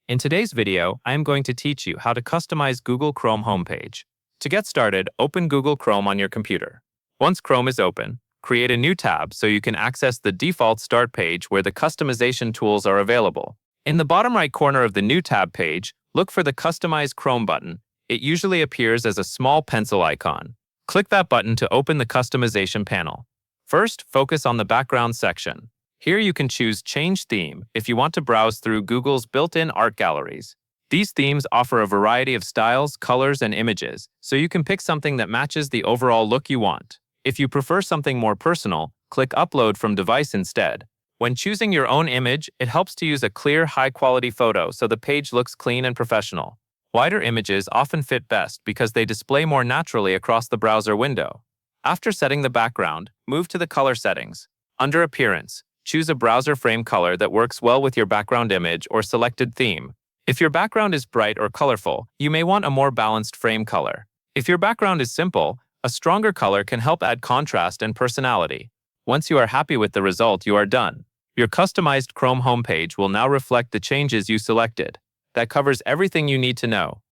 In today's video, I am going to teach you how to customize Google Chrome homepage. To get started, open Google Chrome on your computer. Once Chrome is open, create a new tab so you can access the default start page where the customization tools are available. In the bottom right corner of the new tab page, look for the Customize Chrome button. It usually appears as a small pencil icon. Click that button to open the customization panel. First, focus on the background section. Here you can choose Change Theme if you want to browse through Google's built-in art galleries. These themes offer a variety of styles, colors, and images, so you can pick something that matches the overall look you want. If you prefer something more personal, click Upload from Device instead. When choosing your own image, it helps to use a clear, high-quality photo so the page looks clean and professional. Wider images often fit best because they display more naturally across the browser window. After setting the background, move to the color settings. Under Appearance, choose a browser frame color that works well with your background image or selected theme. If your background is bright or colorful, you may want a more balanced frame color. If your background is simple, a stronger color can help add contrast and personality. Once you are happy with the result, you are done. Your customized Chrome homepage will now reflect the changes you selected. That covers everything you need to know.